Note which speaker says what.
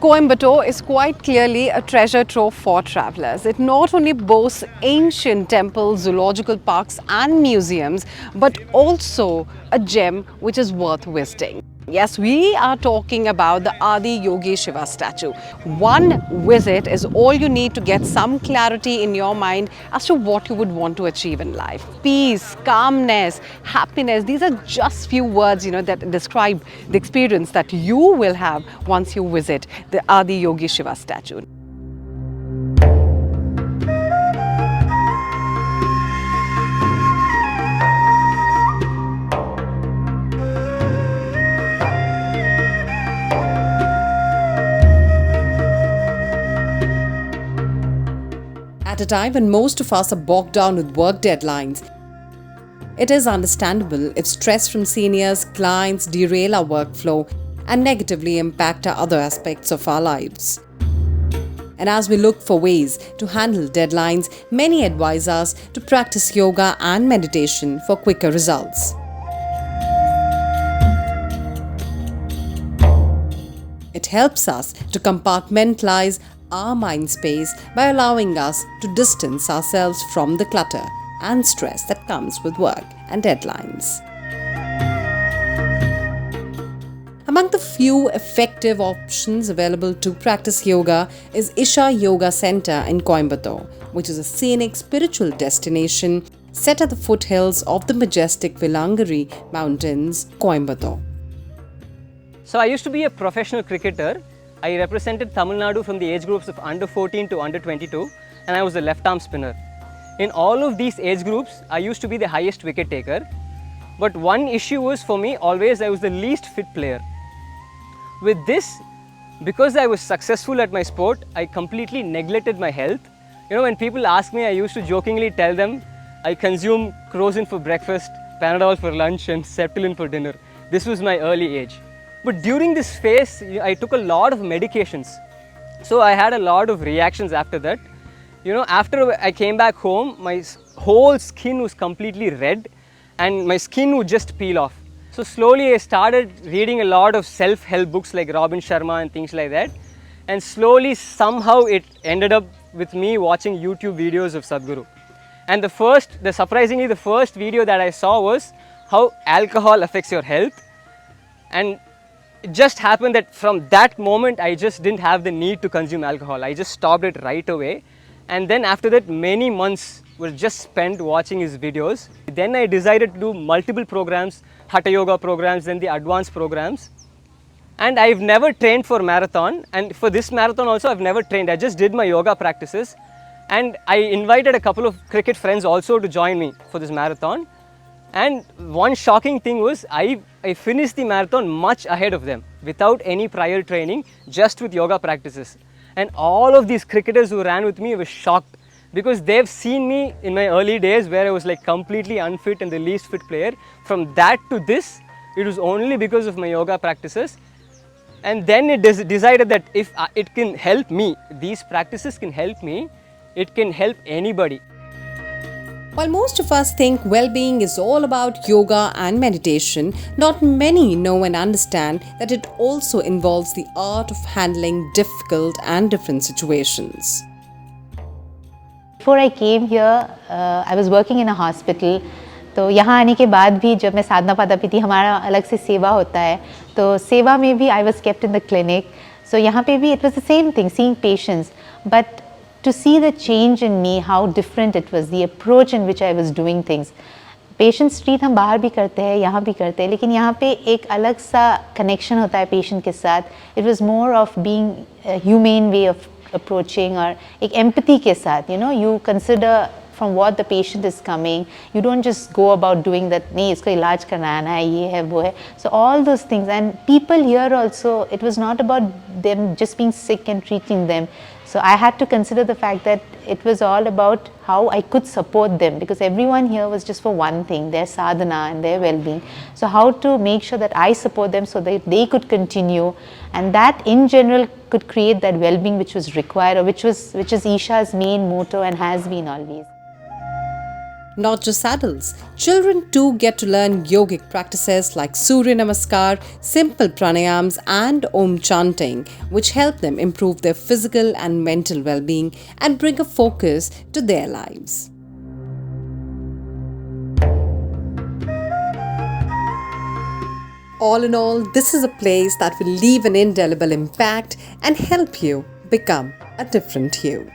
Speaker 1: Coimbatore is quite clearly a treasure trove for travellers. It not only boasts ancient temples, zoological parks and museums, but also a gem which is worth visiting. Yes, we are talking about the Adi Yogi Shiva statue. One visit is all you need to get some clarity in your mind as to what you would want to achieve in life. Peace, calmness, happiness, these are just few words, that describe the experience that you will have once you visit the Adi Yogi Shiva statue. At a time when most of us are bogged down with work deadlines, it is understandable if stress from seniors, clients derail our workflow and negatively impact our other aspects of our lives. And as we look for ways to handle deadlines, many advise us to practice yoga and meditation for quicker results. It helps us to compartmentalize our mind space by allowing us to distance ourselves from the clutter and stress that comes with work and deadlines. Among the few effective options available to practice yoga is Isha Yoga Center in Coimbatore, which is a scenic spiritual destination set at the foothills of the majestic Velliangiri Mountains, Coimbatore.
Speaker 2: So I used to be a professional cricketer. I represented Tamil Nadu from the age groups of under 14 to under 22, and I was a left arm spinner. In all of these age groups, I used to be the highest wicket taker. But one issue was for me always I was the least fit player. With this, because I was successful at my sport, I completely neglected my health. When people ask me, I used to jokingly tell them I consume Crozin for breakfast, Panadol for lunch and Septilin for dinner. This was my early age. But during this phase, I took a lot of medications. So I had a lot of reactions after that. After I came back home, my whole skin was completely red and my skin would just peel off. So slowly I started reading a lot of self-help books like Robin Sharma and things like that. And slowly, somehow it ended up with me watching YouTube videos of Sadhguru. And surprisingly, the first video that I saw was how alcohol affects your health. And it just happened that from that moment, I just didn't have the need to consume alcohol. I just stopped it right away. And then after that, many months were just spent watching his videos. Then I decided to do multiple programs, Hatha Yoga programs, then the advanced programs. And I've never trained for marathon. And for this marathon also, I've never trained. I just did my yoga practices. And I invited a couple of cricket friends also to join me for this marathon. And one shocking thing was I finished the marathon much ahead of them without any prior training, just with yoga practices. And all of these cricketers who ran with me were shocked because they've seen me in my early days where I was like completely unfit and the least fit player. From that to this, it was only because of my yoga practices. And then it decided that if it can help me, these practices can help me, it can help anybody.
Speaker 1: While most of us think well-being is all about yoga and meditation, not many know and understand that it also involves the art of handling difficult and different situations.
Speaker 3: Before I came here, I was working in a hospital. तो यहाँ आने के बाद भी जब मैं साधना पाता पीती हमारा अलग से सेवा होता है तो सेवा में भी I was kept in the clinic. So यहाँ पे भी it was the same thing, seeing patients. But to see the change in me, how different it was, the approach in which I was doing things. Patient treat हम बाहर भी करते हैं, यहाँ भी करते हैं, लेकिन यहाँ पे एक अलग सा connection होता है patient के साथ. It was more of being a humane way of approaching और एक empathy के साथ. You consider from what the patient is coming. You don't just go about doing that, नहीं इसको इलाज कराना है, ये है वो है. So all those things, and people here also, it was not about them just being sick and treating them. So I had to consider the fact that it was all about how I could support them, because everyone here was just for one thing, their sadhana and their well-being. So how to make sure that I support them so that they could continue, and that in general could create that well-being which was required, or which is Isha's main motto and has been always.
Speaker 1: Not just adults, children too get to learn yogic practices like Surya Namaskar, simple pranayams, and Om chanting, which help them improve their physical and mental well being and bring a focus to their lives. All in all, this is a place that will leave an indelible impact and help you become a different you.